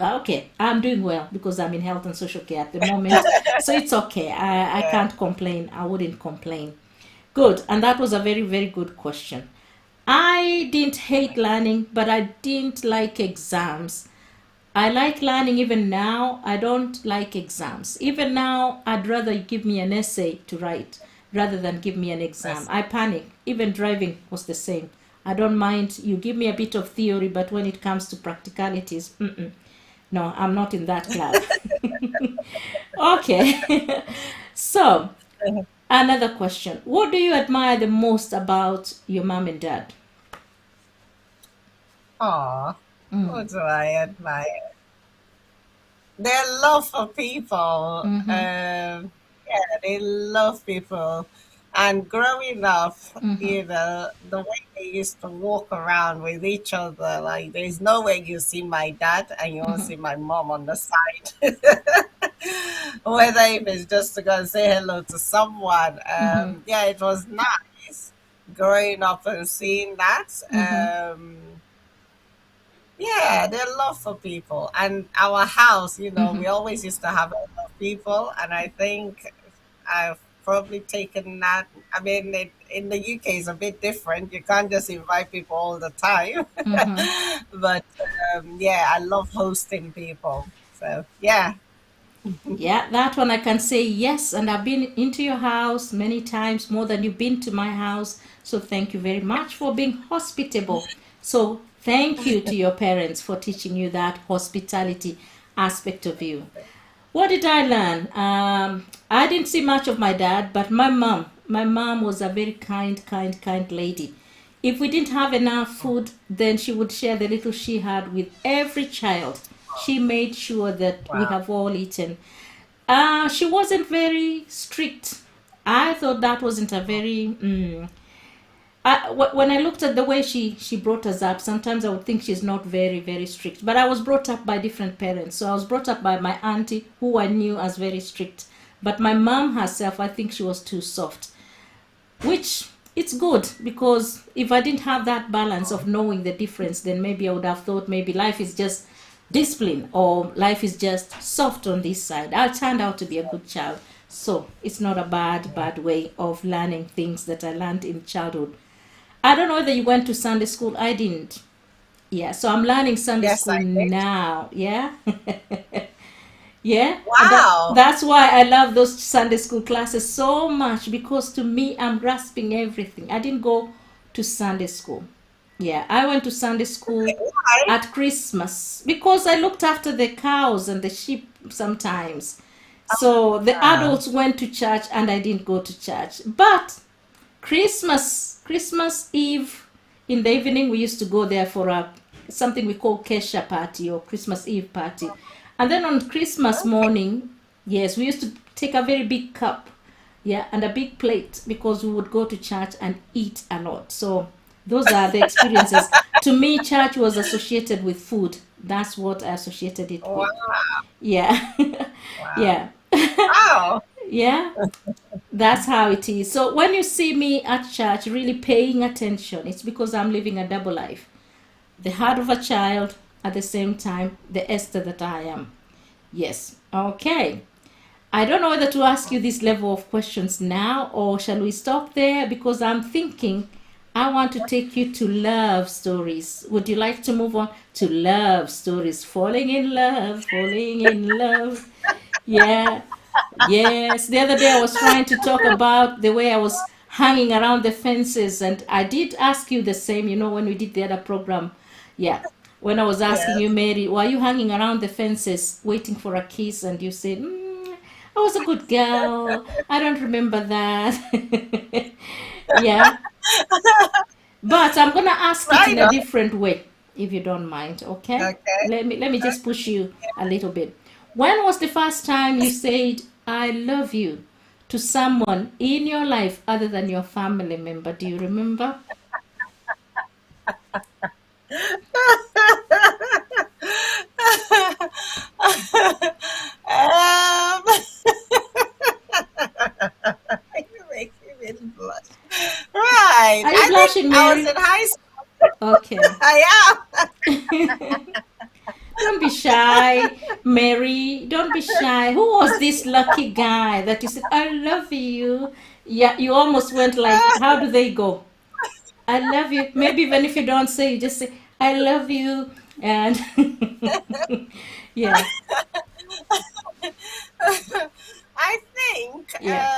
okay, I'm doing well because I'm in health and social care at the moment. So it's okay. I Yeah. can't complain. I wouldn't complain. Good. And that was a very, very good question. I didn't hate learning, but I didn't like exams. I like learning even now. I don't like exams. Even now, I'd rather you give me an essay to write rather than give me an exam. Yes. I panic. Even driving was the same. I don't mind. You give me a bit of theory, but when it comes to practicalities, no, I'm not in that club. Okay. So, another question. What do you admire the most about your mom and dad? Aw, what do I admire? Their love for people. Yeah, they love people. And growing up, the way they used to walk around with each other, like there's no way you see my dad and you won't see my mom on the side. Whether if it's just to go and say hello to someone. Yeah, it was nice growing up and seeing that. Yeah, their love for people. And our house, we always used to have a lot of people. And I think I've probably taken that. I mean, in the UK, it's a bit different. You can't just invite people all the time. But yeah, I love hosting people. So yeah. Yeah, that one I can say yes. And I've been into your house many times, more than you've been to my house. So thank you very much for being hospitable. So thank you to your parents for teaching you that hospitality aspect of you. What did I learn? I didn't see much of my dad, but my mom was a very kind lady. If we didn't have enough food, then she would share the little she had with every child. She made sure that we Wow. have all eaten. She wasn't very strict. I thought that wasn't a very when I looked at the way she brought us up, sometimes I would think she's not very very strict. But I was brought up by different parents, so I was brought up by my auntie, who I knew as very strict. But my mom herself, I think she was too soft, which it's good because if I didn't have that balance of knowing the difference, then maybe I would have thought maybe life is just discipline or life is just soft on this side. I turned out to be a good child, so it's not a bad way of learning things that I learned in childhood. I don't know whether you went to Sunday school. I didn't. Yeah, so I'm learning Sunday Yes, school I did. now. Yeah. Yeah, and Wow. that's why I love those Sunday school classes so much because to me, I'm grasping everything. I didn't go to Sunday school. Yeah, I went to Sunday school Why? at Christmas because I looked after the cows and the sheep sometimes. So the Ah, adults went to church and I didn't go to church. But Christmas Eve in the evening, we used to go there for a something we call Kesha party or Christmas Eve party. And then on Christmas okay. morning, yes, we used to take a very big cup, yeah, and a big plate because we would go to church and eat a lot. So those are the experiences. To me, church was associated with food. That's what I associated it with. Wow. Yeah. Wow. Yeah. Wow. Yeah. That's how it is. So when you see me at church really paying attention, it's because I'm living a double life. The heart of a child, at the same time, the Esther that I am. Yes. Okay. I don't know whether to ask you this level of questions now or shall we stop there because I'm thinking I want to take you to love stories. Would you like to move on to love stories? Falling in love, falling in love. Yeah. Yes, the other day I was trying to talk about the way I was hanging around the fences, and I did ask you the same, when we did the other program. Yeah. When I was asking you, Yes. Mary, were you hanging around the fences waiting for a kiss? And you said, I was a good girl. I don't remember that. Yeah. But I'm gonna ask it in Right a on. different way, if you don't mind. Okay? Okay. Let me just push you a little bit. When was the first time you said I love you to someone in your life other than your family member? Do you remember? You're making me blush. Right. Are you I think blushing, I was Mary? in high school. Okay. I am. Don't be shy, Mary. Don't be shy. Who was this lucky guy that you said, I love you? Yeah, you almost went like, how do they go? I love you. Maybe even if you don't say, you just say, I love you. And yeah, I think yeah.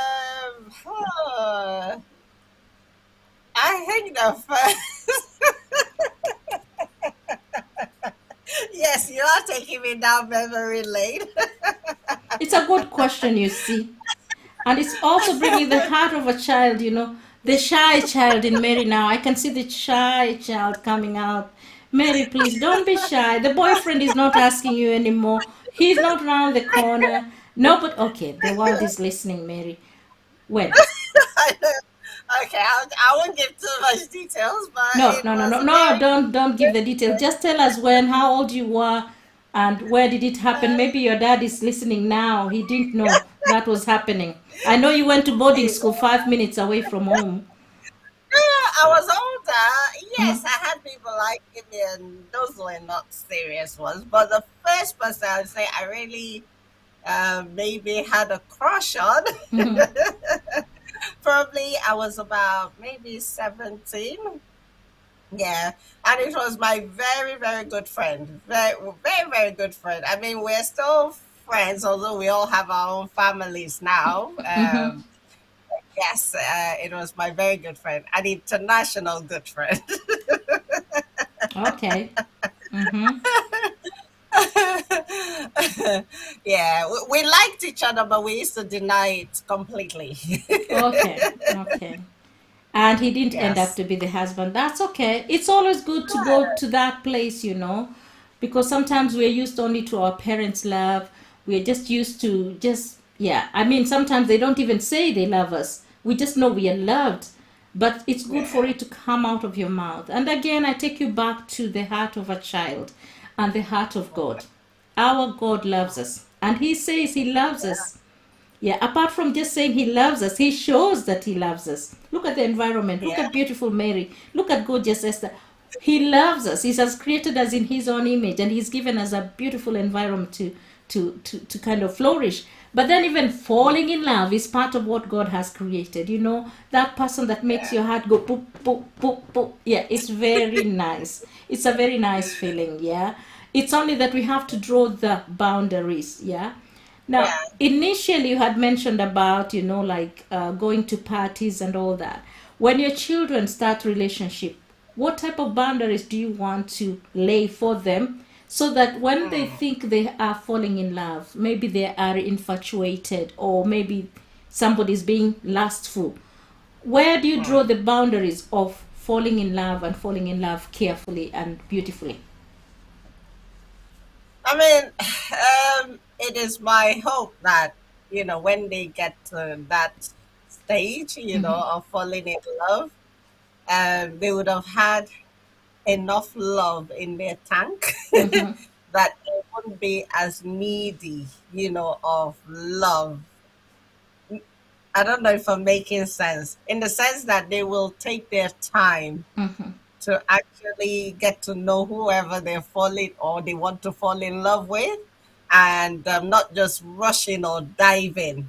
I think the first yes, you are taking me down memory lane. It's a good question, you see. And it's also bringing the heart of a child, the shy child in Mary now. I can see the shy child coming out. Mary, please don't be shy. The boyfriend is not asking you anymore. He's not around the corner. No, but okay, the world is listening, Mary. When? Okay, I won't give too much details, but No, it no, no, was no, a no. very Don't give the details. Just tell us when, how old you were, and where did it happen. Maybe your dad is listening now. He didn't know that was happening. I know you went to boarding school 5 minutes away from home. I was older. Mhm. Yes, I had people like me, and those were not serious ones. But the first person I would say I really maybe had a crush on, Mhm. probably I was about maybe 17. Yeah, and it was my very, very good friend. Very, very, very good friend. I mean, we're still friends, although we all have our own families now. Mhm. Yes, it was my very good friend, an international good friend. Okay. Mhm. Yeah, we liked each other, but we used to deny it completely. Okay. Okay. And he didn't end up Yes. to be the husband. That's okay. It's always good to go to that place, because sometimes we're used only to our parents' love. We're just used to just, yeah. I mean, sometimes they don't even say they love us. We just know we are loved. But it's good for Yeah. it to come out of your mouth. And again, I take you back to the heart of a child and the heart of God. Our God loves us. And He says He loves us. Yeah, apart from just saying he loves us, he shows that he loves us. Look at the environment. Look Yeah. at beautiful Mary. Look at gorgeous Esther. He loves us. He has created us in his own image and he's given us a beautiful environment to kind of flourish. But then even falling in love is part of what God has created. That person that makes Yeah. your heart go poop, poop, poop, poop. Yeah, it's very nice. It's a very nice feeling, yeah. It's only that we have to draw the boundaries, yeah. Now, Yeah. initially, you had mentioned about, like going to parties and all that. When your children start relationship, what type of boundaries do you want to lay for them so that when they Mm. think they are falling in love, maybe they are infatuated or maybe somebody's being lustful, where do you draw Mm. the boundaries of falling in love and falling in love carefully and beautifully? I mean, it is my hope that, when they get to that stage, Mm-hmm. of falling in love, they would have had enough love in their tank Mm-hmm. that they wouldn't be as needy, of love. I don't know if I'm making sense. In the sense that they will take their time Mm-hmm. to actually get to know whoever they're falling or they want to fall in love with, and not just rushing or diving.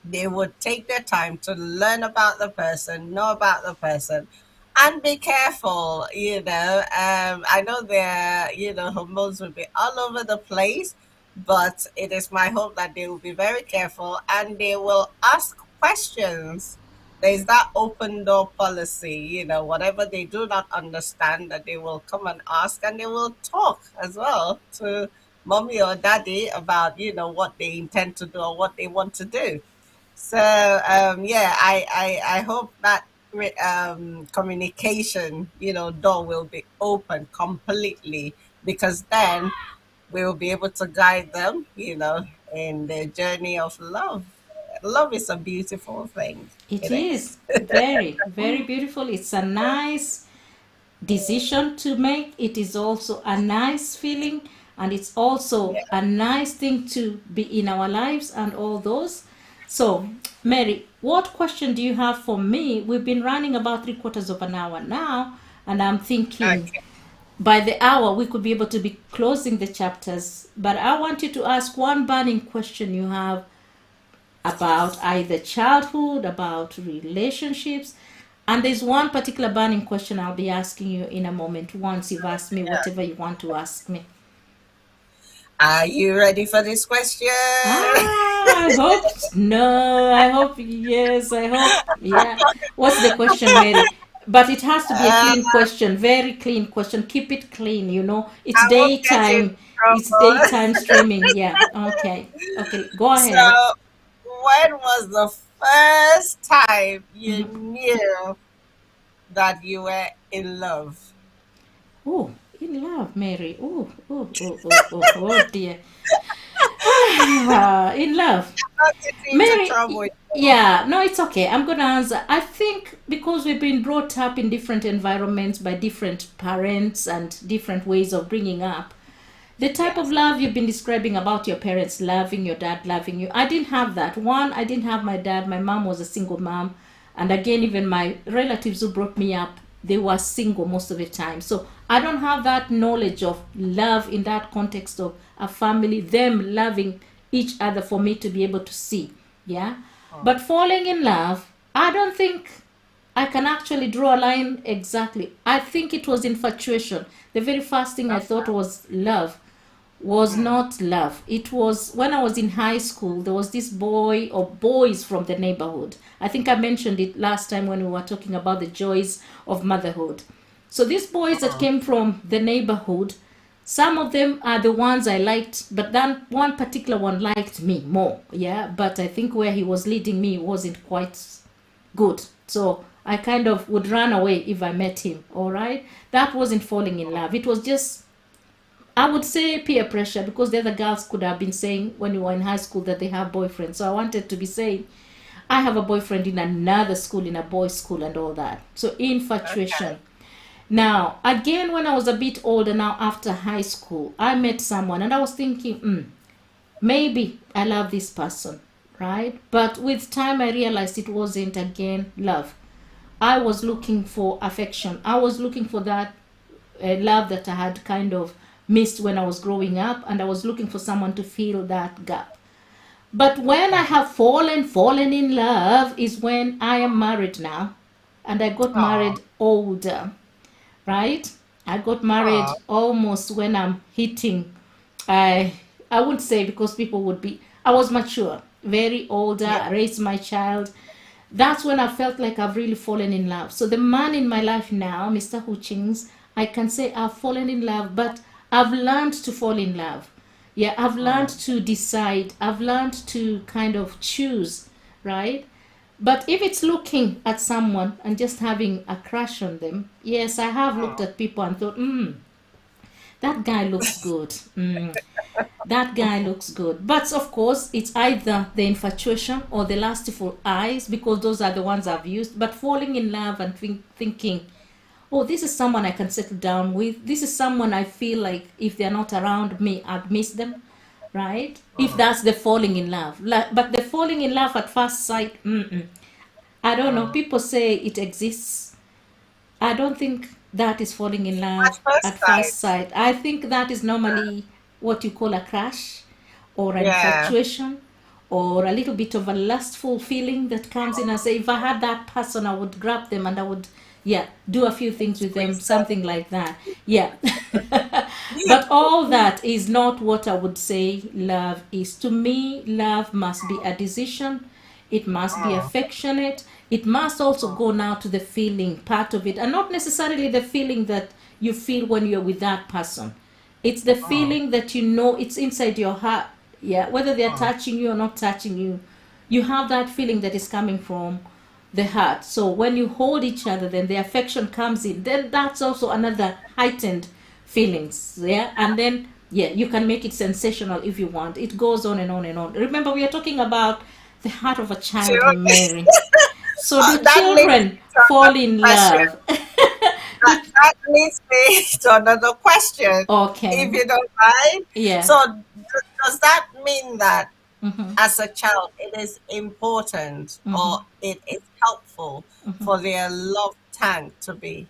They would take their time to learn about the person, know about the person, and be careful. I know their hormones will be all over the place, but it is my hope that they will be very careful and they will ask questions. there's that open door policy, whatever they do not understand, that they will come and ask, and they will talk as well to mommy or daddy about, what they intend to do or what they want to do. So yeah, I hope that communication, door will be open completely, because then we will be able to guide them, in their journey of love. Love is a beautiful thing. It It is. is very, very beautiful. It's a nice decision to make. It is also a nice feeling, and it's also Yeah. a nice thing to be in our lives and all those. So, Mary, what question do you have for me? We've been running about 3/4 of an hour now, and I'm thinking Okay. by the hour we could be able to be closing the chapters. But I want you to ask one burning question you have about either childhood, about relationships. And there's one particular burning question I'll be asking you in a moment once you've asked me Yeah. whatever you want to ask me. Are you ready for this question? I hope no. I hope yes. I hope yeah. What's the question, Mary? But it has to be a Uh, clean question, very clean question. Keep it clean, It's I won't get you in daytime. It's trouble. daytime streaming. Yeah. Okay. Okay. Go So, ahead. when was the first time you knew that you were in love? Oh, in love, Mary. Oh, dear. In love. Not getting into Mary, trouble. yeah, no, it's okay. I'm going to answer. I think because we've been brought up in different environments by different parents and different ways of bringing up, the type of Yes. love you've been describing about your parents loving your dad loving you, I didn't have that. One, I didn't have my dad. My mom was a single mom. And again, even my relatives who brought me up, they were single most of the time. So I don't have that knowledge of love in that context of a family, them loving each other for me to be able to see. Yeah. Oh, But falling in love, I don't think I can actually draw a line exactly. I think it was infatuation. The very first thing I thought okay. was love was Mm. not love. It was when I was in high school, there was this boy or boys from the neighborhood. I think I mentioned it last time when we were talking about the joys of motherhood. So these boys that Mm. came from the neighborhood, some of them are the ones I liked, but then one particular one liked me more. Yeah, but I think where he was leading me wasn't quite good. So I kind of would run away if I met him. All right. That wasn't falling in love. It was just, I would say, peer pressure, because the other girls could have been saying when we were in high school that they have boyfriends. So I wanted to be saying, I have a boyfriend in another school, in a boys' school, and all that. So Okay. infatuation. Now, again, when I was a bit older, now after high school, I met someone and I was thinking, maybe I love this person, right? But with time, I realized it wasn't again love. I was looking for affection. I was looking for that love that I had kind of missed when I was growing up, and I was looking for someone to fill that gap. But when I Okay. have fallen in love is when I am married now, and I got Oh, married older, right? I got oh, married almost when I'm hitting, I I wouldn't say, because people would be, I was mature, very older, yeah. I raised my child. That's when I felt like I've really fallen in love. So the man in my life now, Mr. Hutchings, I can say I've fallen in love, but I've learned to fall in love. Yeah, I've learned Mm. to decide. I've learned to kind of choose, right? But if it's looking at someone and just having a crush on them, yes, I have looked Oh, at people and thought, that guy looks good. That guy looks good. But of course, it's either the infatuation or the lustful eyes, because those are the ones I've used. But falling in love and thinking, oh, this is someone I can settle down with. This is someone I feel like if they're not around me, I'd miss them, right? If mm, that's the falling in love. But the falling in love at first sight, I don't know. mm. People say it exists. I don't think that is falling in At love first at first sight. sight. I think that is normally what you call a crush or an Yeah. infatuation or a little bit of a lustful feeling that comes in and say, if I had that person, I would grab them and I would, yeah, do a few things with them, Squeeze them. something like that. Yeah. But all that is not what I would say love is. To me, love must be a decision. It must be affectionate. It must also go now to the feeling part of it, and not necessarily the feeling that you feel when you're with that person. It's the feeling that you know it's inside your heart. Yeah, whether they're touching you or not touching you, you have that feeling that is coming from the heart. So when you hold each other, then the affection comes in. Then that's also another heightened feelings. Yeah, and then yeah, you can make it sensational if you want. It goes on and on and on. Remember, we are talking about the heart of a child, Sure. Mary. So do That leads children me to fall another in question. love? Do, That leads me to another question, if okay. you don't mind. Yeah. So, does that mean that Mm-hmm. as a child, it is important Mm-hmm. or it is helpful for their love tank to be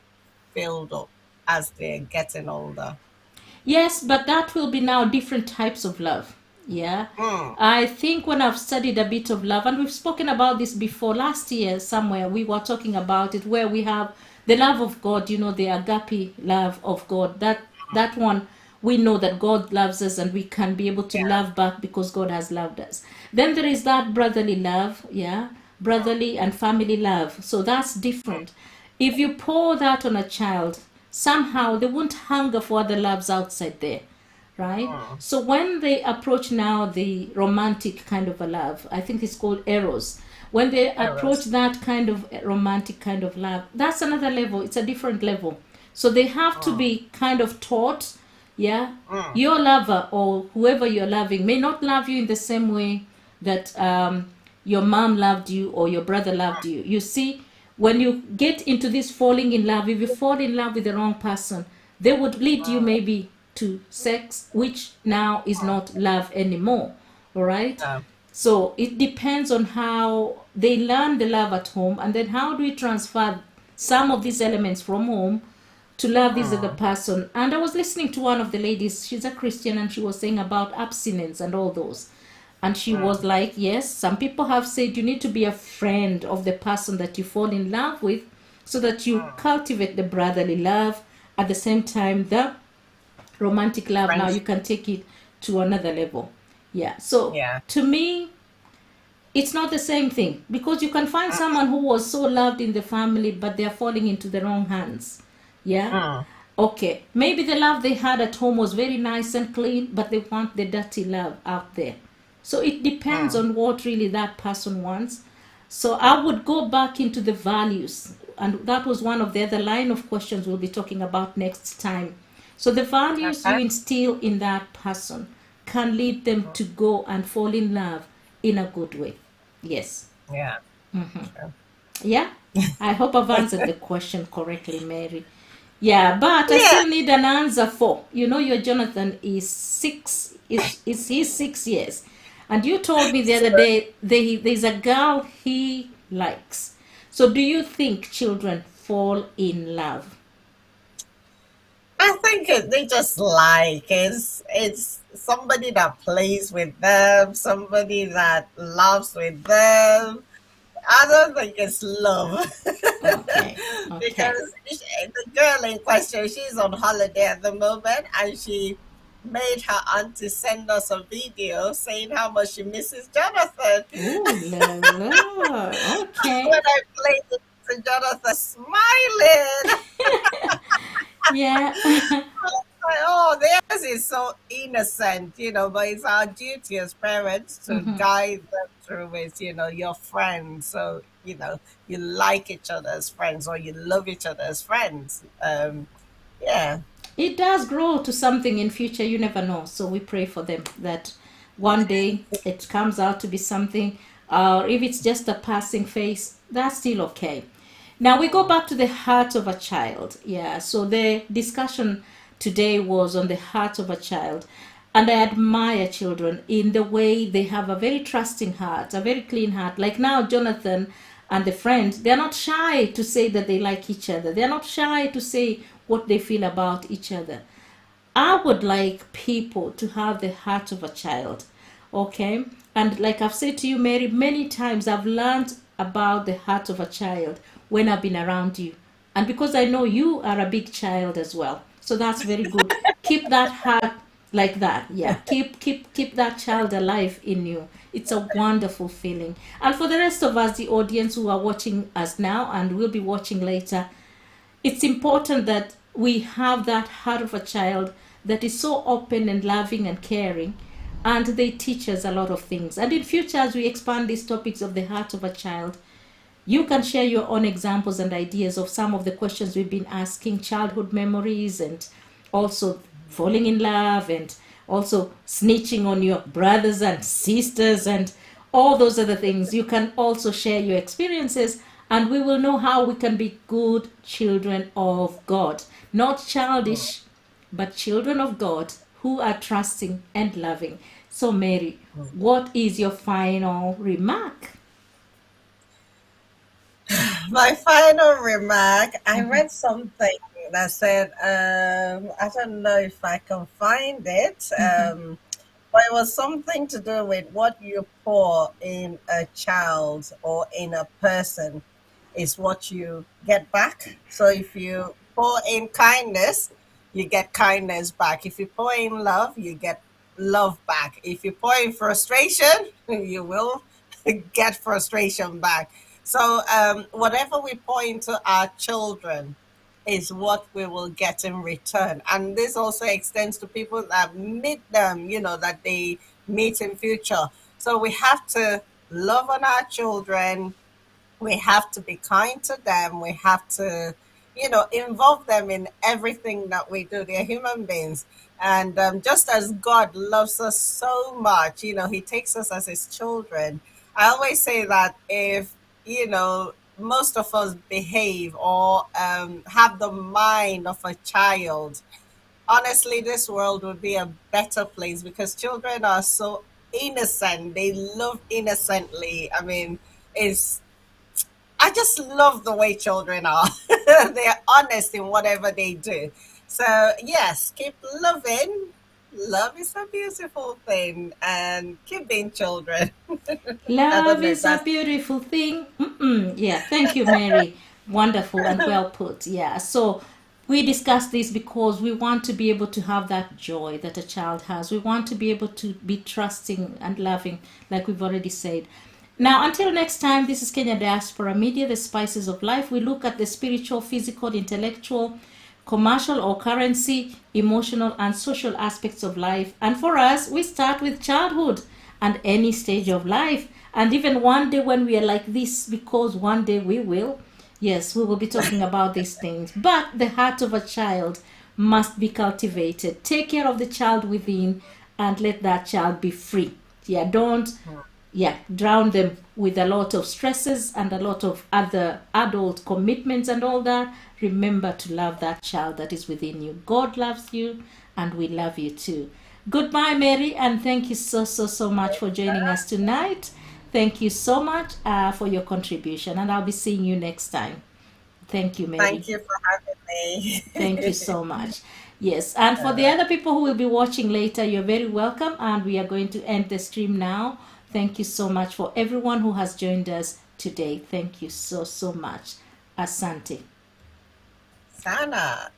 filled up as they're getting older? Yes, but that will be now different types of love. Yeah. Mm, I think when I've studied a bit of love, and we've spoken about this before last year somewhere, we were talking about it where we have the love of God, the agape love of God. That one we know that God loves us and we can be able to yeah. love back because God has loved us. Then there is that brotherly love, yeah, brotherly and family love. So that's different. If you pour that on a child, somehow they won't hunger for other loves outside there, right? Mm, So when they approach now the romantic kind of a love, I think it's called eros. When they approach Eros. that kind of romantic kind of love, that's another level. It's a different level. So they have to Mm, be kind of taught, yeah. mm, Your lover or whoever you're loving may not love you in the same way that your mom loved you or your brother loved you. You see, when you get into this falling in love, if you fall in love with the wrong person, they would lead you mm, maybe to sex, which now is mm. not love anymore. All right. No. So it depends on how they learn the love at home, and then how do we transfer some of these elements from home to love this other Mm, person. And I was listening to one of the ladies, she's a Christian, and she was saying about abstinence and all those. And she was mm, like, yes, some people have said you need to be a friend of the person that you fall in love with so that you mm. cultivate the brotherly love. At the same time, the romantic love, now you Friends. can take it to another level. Yeah. So Yeah. to me, it's not the same thing because you can find someone who was so loved in the family, but they're falling into the wrong hands. Yeah. Mm, Okay. Maybe the love they had at home was very nice and clean, but they want the dirty love out there. So it depends mm. on what really that person wants. So I would go back into the values. And that was one of the other line of questions we'll be talking about next time. So the values you Okay. instill in that person can lead them to go and fall in love in a good way. Yes. Yeah. True. Yeah. I hope I've answered the question correctly, Mary. Yeah, but I Yeah. still need an answer for. Your Jonathan is six. Is he's 6 years, and you told me the So other day there's a girl he likes. So do you think children fall in love? I think they just like it's somebody that plays with them, somebody that laughs with them. I don't think it's love Okay, okay. because the girl in question, she's on holiday at the moment, and she made her auntie send us a video saying how much she misses Jonathan. Ooh la la. Okay. When I played it to Jonathan, smiling. Yeah. Like, oh, theirs is so innocent, but it's our duty as parents to guide them through it, your friends. So, you like each other as friends or you love each other as friends. Yeah. It does grow to something in future, you never know. So we pray for them that one day it comes out to be something, or if it's just a passing phase, that's still okay. Now we go Mm, back to the heart of a child. Yeah, so the discussion today was on the heart of a child. And I admire children in the way they have a very trusting heart, a very clean heart. Like now, Jonathan and the friend, they're not shy to say that they like each other. They're not shy to say what they feel about each other. I would like people to have the heart of a child. Okay? And like I've said to you, Mary, many times I've learned about the heart of a child when I've been around you. And because I know you are a big child as well. So that's very good. Keep that heart like that. Yeah, keep that child alive in you. It's a wonderful feeling. And for the rest of us, the audience who are watching us now and will be watching later, it's important that we have that heart of a child that is so open and loving and caring, and they teach us a lot of things. And in future, as we expand these topics of the heart of a child, you can share your own examples and ideas of some of the questions we've been asking, childhood memories, and also falling in love, and also snitching on your brothers and sisters, and all those other things. You can also share your experiences, and we will know how we can be good children of God. Not childish, but children of God who are trusting and loving. So, Mary, what is your final remark? My final remark, I read something that said, I don't know if I can find it, but it was something to do with what you pour in a child or in a person is what you get back. So if you pour in kindness, you get kindness back. If you pour in love, you get love back. If you pour in frustration, you will get frustration back. So whatever we pour into our children is what we will get in return. And this also extends to people that meet them, that they meet in future. So we have to love on our children, we have to be kind to them, we have to involve them in everything that we do. They're human beings, and just as God loves us so much, he takes us as his children. I always say that if most of us behave or have the mind of a child, honestly this world would be a better place, because children are so innocent, they love innocently. I mean, it's I just love the way children are. They're honest in whatever they do. So, yes, keep loving. Love is a beautiful thing, and keep being children. I don't Love know if is a that's. beautiful thing. Mm-mm. Yeah, thank you, Mary. Wonderful and well put. Yeah, so we discussed this because we want to be able to have that joy that a child has. We want to be able to be trusting and loving, like we've already said. Now, until next time, this is Kenya Diaspora Media, the spices of life. We look at the spiritual, physical, intellectual, commercial or currency, emotional, and social aspects of life. And for us, we start with childhood and any stage of life. And even one day when we are like this, because one day we will, yes, we will be talking about these things. But the heart of a child must be cultivated. Take care of the child within and let that child be free. Yeah, don't drown them with a lot of stresses and a lot of other adult commitments and all that. Remember to love that child that is within you. God loves you, and we love you too. Goodbye, Mary, and thank you so much for joining us tonight. Thank you so much for your contribution, and I'll be seeing you next time. Thank you, Mary. Thank you for having Thank you me. so much. Yes, and for the other people who will be watching later, you're very welcome. And we are going to end the stream now. Thank you so much for everyone who has joined us today. Thank you so much. Asante. Sana.